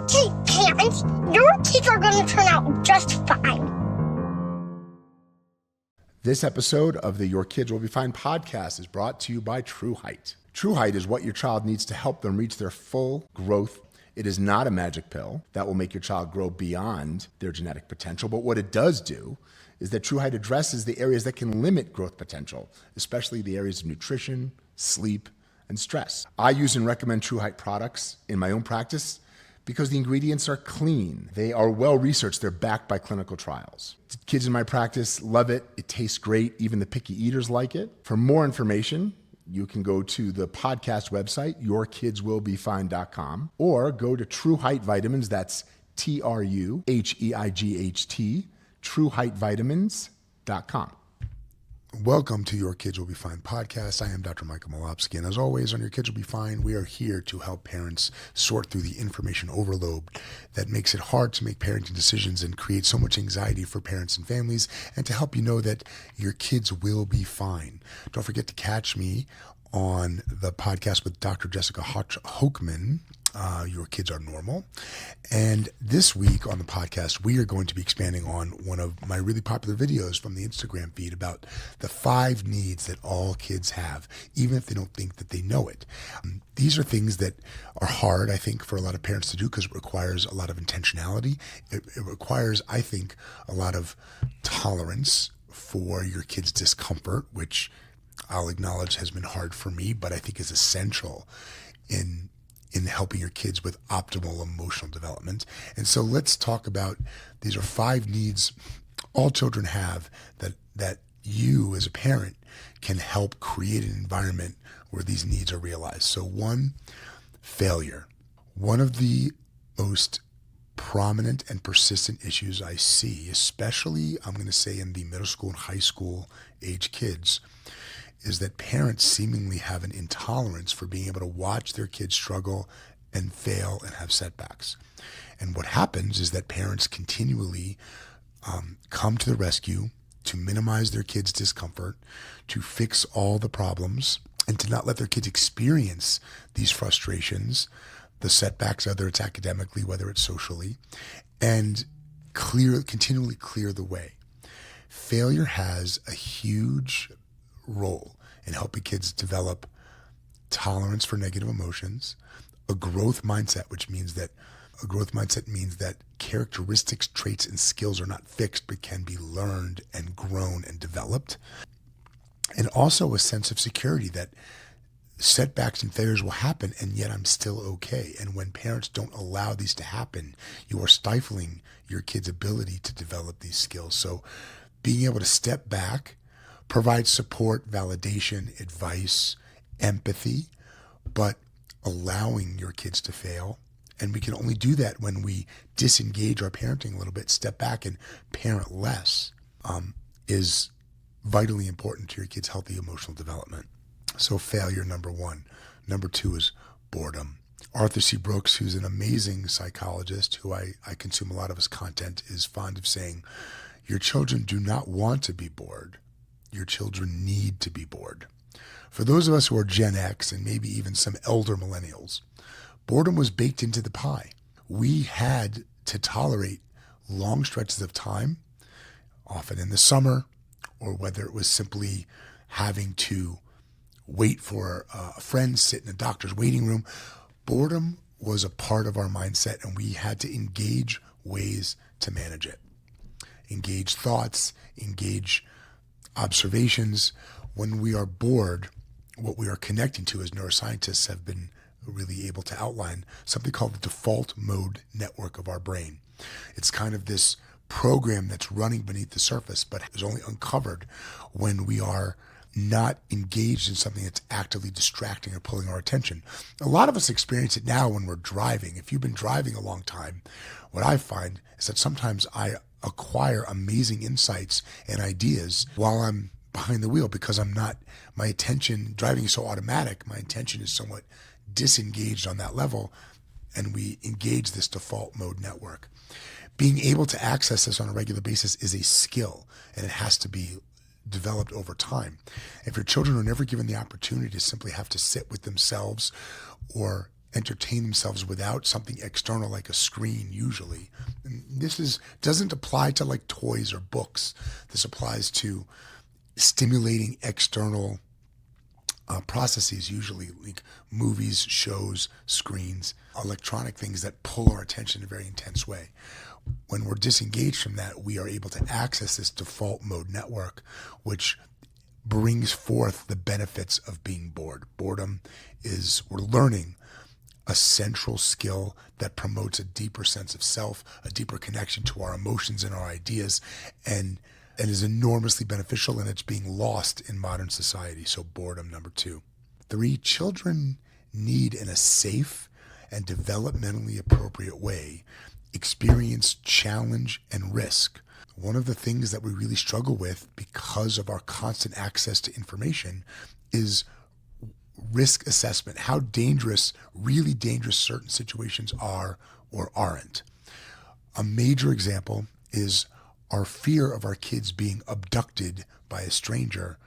okay, parents. Your kids are going to turn out just fine. This episode of the Your Kids Will Be Fine podcast is brought to you by True Height. True Height is what your child needs to help them reach their full growth. It is not a magic pill that will make your child grow beyond their genetic potential, but what it does do is that True Height addresses the areas that can limit growth potential, especially the areas of nutrition, sleep, and stress. I use and recommend True Height products in my own practice because the ingredients are clean. They are well-researched. They're backed by clinical trials. Kids in my practice love it. It tastes great. Even the picky eaters like it. For more information, you can go to the podcast website, yourkidswillbefine.com, or go to True Height Vitamins, that's TruHeight, TrueHeightVitamins.com. Welcome to Your Kids Will Be Fine podcast. I am Dr. Michael Milobsky, and as always on Your Kids Will Be Fine, we are here to help parents sort through the information overload that makes it hard to make parenting decisions and create so much anxiety for parents and families, and to help you know that your kids will be fine. Don't forget to catch me on the podcast with Dr. Jessica Hochman, Your Kids Are Normal. And this week on the podcast, we are going to be expanding on one of my really popular videos from the Instagram feed about the 5 needs that all kids have, even if they don't think that they know it. These are things that are hard, I think, for a lot of parents to do because it requires a lot of intentionality. It requires, I think, a lot of tolerance for your kids' discomfort, which I'll acknowledge has been hard for me, but I think is essential in helping your kids with optimal emotional development. And so let's talk about, these are 5 needs all children have that you as a parent can help create an environment where these needs are realized. So 1, failure. One of the most prominent and persistent issues I see, especially I'm going to say in the middle school and high school age kids, is that parents seemingly have an intolerance for being able to watch their kids struggle and fail and have setbacks. And what happens is that parents continually come to the rescue to minimize their kids' discomfort, to fix all the problems, and to not let their kids experience these frustrations, the setbacks, whether it's academically, whether it's socially, and continually clear the way. Failure has a huge role in helping kids develop tolerance for negative emotions, a growth mindset, means that characteristics, traits, and skills are not fixed but can be learned and grown and developed, and also a sense of security that setbacks and failures will happen and yet I'm still okay. And when parents don't allow these to happen, you are stifling your kids' ability to develop these skills. So being able to step back, provide support, validation, advice, empathy, but allowing your kids to fail. And we can only do that when we disengage our parenting a little bit, step back and parent less, is vitally important to your kids' healthy emotional development. So failure, number 1. Number 2 is boredom. Arthur C. Brooks, who's an amazing psychologist who I consume a lot of his content, is fond of saying, your children do not want to be bored. Your children need to be bored. For those of us who are Gen X and maybe even some elder millennials, boredom was baked into the pie. We had to tolerate long stretches of time, often in the summer, or whether it was simply having to wait for a friend, sit in a doctor's waiting room. Boredom was a part of our mindset, and we had to engage ways to manage it. Engage thoughts, engage observations. When we are bored, what we are connecting to, as neuroscientists have been really able to outline, something called the default mode network of our brain. It's kind of this program that's running beneath the surface, but is only uncovered when we are not engaged in something that's actively distracting or pulling our attention. A lot of us experience it now when we're driving. If you've been driving a long time, what I find is that sometimes I acquire amazing insights and ideas while I'm behind the wheel because my attention, driving is so automatic, my attention is somewhat disengaged on that level, and we engage this default mode network. Being able to access this on a regular basis is a skill, and it has to be developed over time. If your children are never given the opportunity to simply have to sit with themselves or entertain themselves without something external like a screen usually. And this doesn't apply to like toys or books. This applies to stimulating external processes, usually like movies, shows, screens, electronic things that pull our attention in a very intense way. When we're disengaged from that, we are able to access this default mode network, which brings forth the benefits of being bored. Boredom is, we're learning a central skill that promotes a deeper sense of self, a deeper connection to our emotions and our ideas, and is enormously beneficial, and it's being lost in modern society. So boredom, number 2. 3, children need, in a safe and developmentally appropriate way, experience challenge and risk. One of the things that we really struggle with because of our constant access to information is risk assessment, how dangerous, really dangerous certain situations are or aren't. A major example is our fear of our kids being abducted by a stranger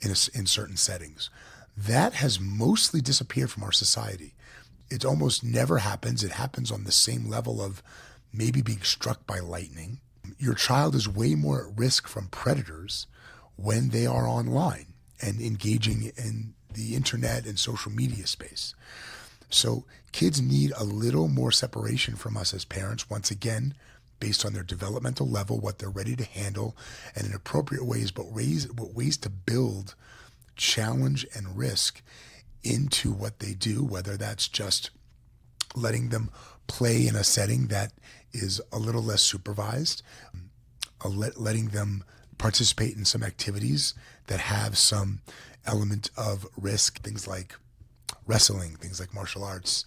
in certain settings. That has mostly disappeared from our society. It almost never happens. It happens on the same level of maybe being struck by lightning. Your child is way more at risk from predators when they are online and engaging in the internet and social media space. So kids need a little more separation from us as parents, once again, based on their developmental level, what they're ready to handle, and in appropriate ways, but ways to build challenge and risk into what they do, whether that's just letting them play in a setting that is a little less supervised, letting them participate in some activities that have some element of risk, things like wrestling, things like martial arts,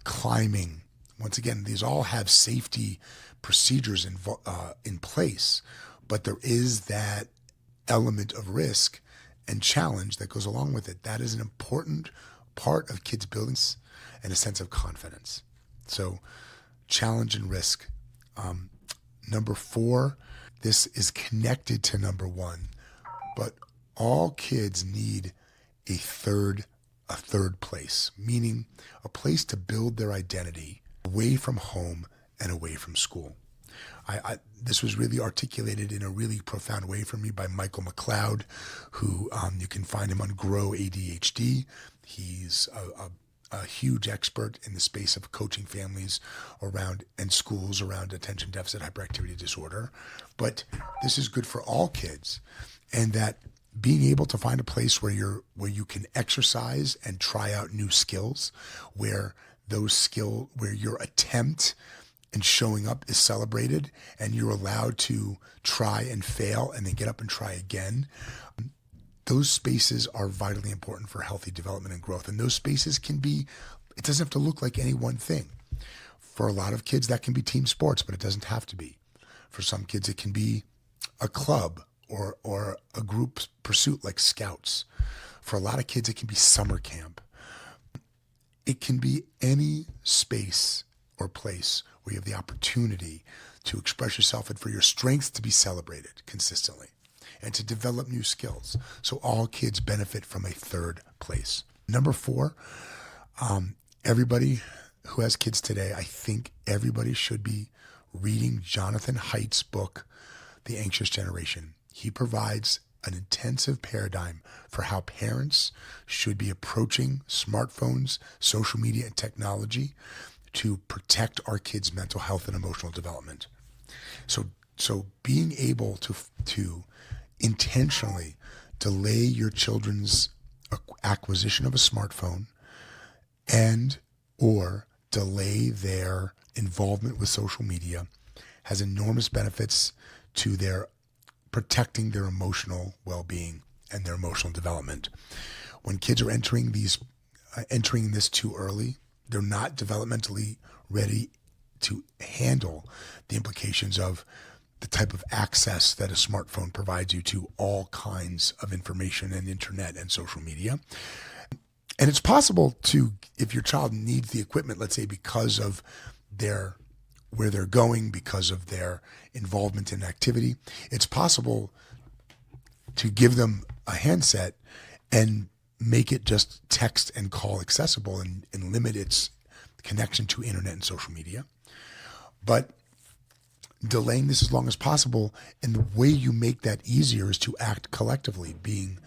climbing. Once again, these all have safety procedures in place, but there is that element of risk and challenge that goes along with it. That is an important part of kids' building and a sense of confidence. So challenge and risk. Number 4, this is connected to number 1, but all kids need a third place, meaning a place to build their identity away from home and away from school. This was really articulated in a really profound way for me by Michael McLeod, who you can find him on Grow ADHD. He's a huge expert in the space of coaching families around and schools around attention deficit hyperactivity disorder. But this is good for all kids, and that being able to find a place where you can exercise and try out new skills, where your attempt and showing up is celebrated, and you're allowed to try and fail and then get up and try again. Those spaces are vitally important for healthy development and growth. And those spaces it doesn't have to look like any one thing. For a lot of kids, that can be team sports, but it doesn't have to be. For some kids, it can be a club or a group pursuit like Scouts. For a lot of kids, it can be summer camp. It can be any space or place where you have the opportunity to express yourself and for your strengths to be celebrated consistently and to develop new skills. So all kids benefit from a third place. Number 4, everybody who has kids today, I think everybody should be reading Jonathan Haidt's book, The Anxious Generation. He provides an intensive paradigm for how parents should be approaching smartphones, social media, and technology to protect our kids' mental health and emotional development. So being able to intentionally delay your children's acquisition of a smartphone and or delay their involvement with social media has enormous benefits to their protecting their emotional well-being and their emotional development. When kids are entering this too early, they're not developmentally ready to handle the implications of the type of access that a smartphone provides you to all kinds of information and internet and social media. And it's possible to, if your child needs the equipment, let's say because of where they're going, because of their involvement in activity, it's possible to give them a handset and make it just text and call accessible and limit its connection to internet and social media. But delaying this as long as possible, and the way you make that easier is to act collectively, being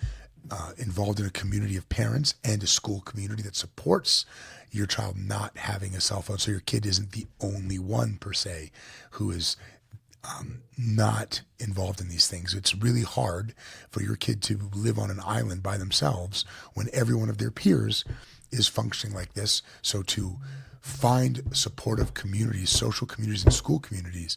involved in a community of parents and a school community that supports your child not having a cell phone, so your kid isn't the only one per se who is not involved in these things. It's really hard for your kid to live on an island by themselves when every one of their peers is functioning like this. So to find supportive communities, social communities, and school communities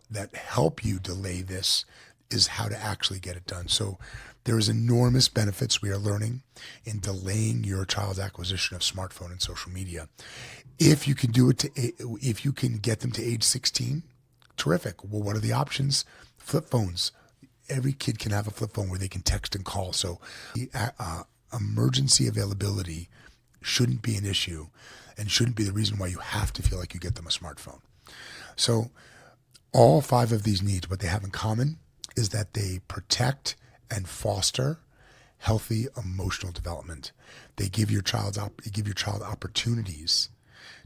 that help you delay this is how to actually get it done. So there is enormous benefits we are learning in delaying your child's acquisition of smartphone and social media. If you can do it if you can get them to age 16, terrific. Well, what are the options? Flip phones. Every kid can have a flip phone where they can text and call. So emergency availability shouldn't be an issue and shouldn't be the reason why you have to feel like you get them a smartphone. So all 5 of these needs, what they have in common is that they protect and foster healthy emotional development. They give your child opportunities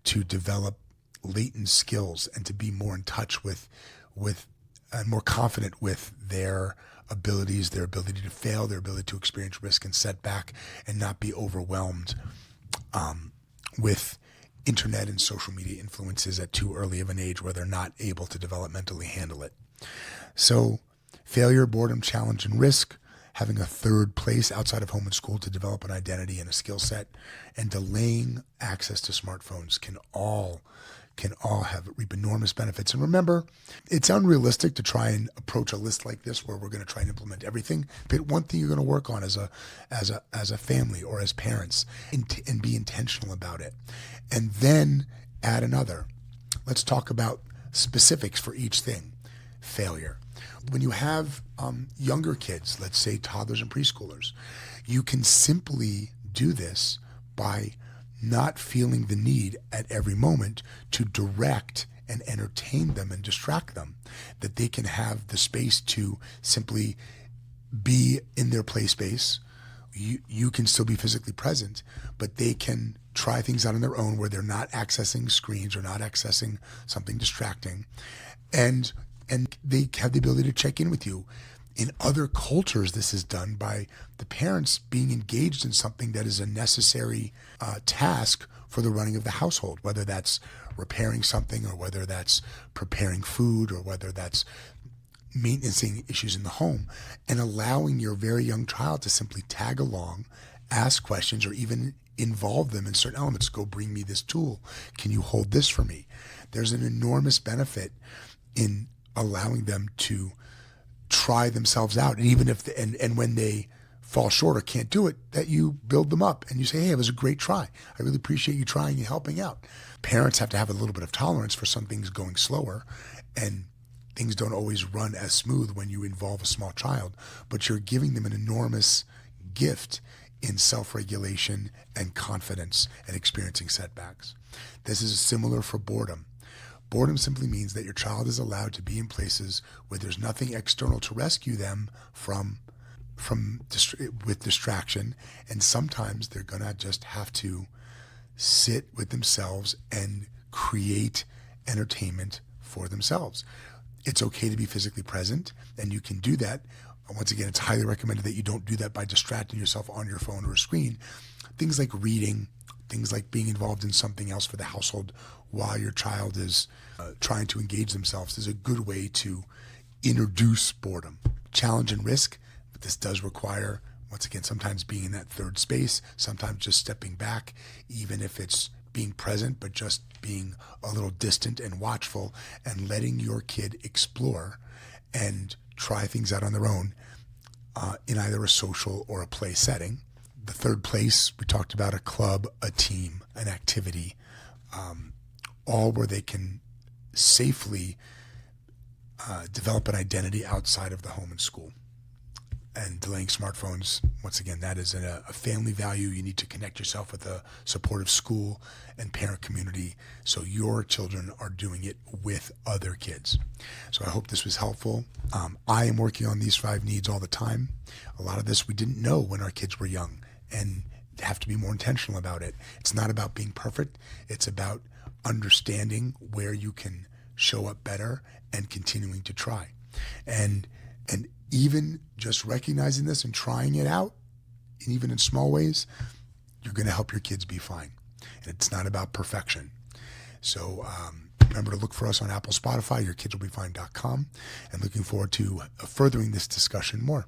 to develop latent skills and to be more in touch with and more confident with their abilities, their ability to fail, their ability to experience risk and setback, and not be overwhelmed with internet and social media influences at too early of an age where they're not able to developmentally handle it. So failure, boredom, challenge, and risk, having a third place outside of home and school to develop an identity and a skill set, and delaying access to smartphones can all reap enormous benefits. And remember, it's unrealistic to try and approach a list like this where we're going to try and implement everything. But one thing you're going to work on as a family or as parents and be intentional about it. And then add another. Let's talk about specifics for each thing. Failure. When you have younger kids, let's say toddlers and preschoolers, you can simply do this by not feeling the need at every moment to direct and entertain them and distract them, that they can have the space to simply be in their play space. You can still be physically present, but they can try things out on their own where they're not accessing screens or not accessing something distracting. And they have the ability to check in with you. In other cultures, this is done by the parents being engaged in something that is a necessary task for the running of the household, whether that's repairing something or whether that's preparing food or whether that's maintaining issues in the home, and allowing your very young child to simply tag along, ask questions, or even involve them in certain elements. Go bring me this tool. Can you hold this for me? There's an enormous benefit in allowing them to try themselves out. And even if, and when they fall short or can't do it, that you build them up and you say, hey, it was a great try. I really appreciate you trying and helping out. Parents have to have a little bit of tolerance for some things going slower, and things don't always run as smooth when you involve a small child, but you're giving them an enormous gift in self-regulation and confidence and experiencing setbacks. This is similar for boredom. Boredom simply means that your child is allowed to be in places where there's nothing external to rescue them with distraction, and sometimes they're gonna just have to sit with themselves and create entertainment for themselves. It's okay to be physically present, and you can do that. Once again, it's highly recommended that you don't do that by distracting yourself on your phone or a screen. Things like reading, things like being involved in something else for the household while your child is trying to engage themselves is a good way to introduce boredom. Challenge and risk, but this does require, once again, sometimes being in that third space, sometimes just stepping back, even if it's being present, but just being a little distant and watchful and letting your kid explore and try things out on their own in either a social or a play setting. The third place, we talked about a club, a team, an activity, all where they can safely develop an identity outside of the home and school. And delaying smartphones, once again, that is a family value. You need to connect yourself with a supportive school and parent community so your children are doing it with other kids. So I hope this was helpful. I am working on these 5 needs all the time. A lot of this we didn't know when our kids were young, and have to be more intentional about it. It's not about being perfect. It's about understanding where you can show up better and continuing to try. And even just recognizing this and trying it out, and even in small ways, you're going to help your kids be fine. And it's not about perfection. So remember to look for us on Apple, Spotify, yourkidswillbefine.com, and looking forward to furthering this discussion more.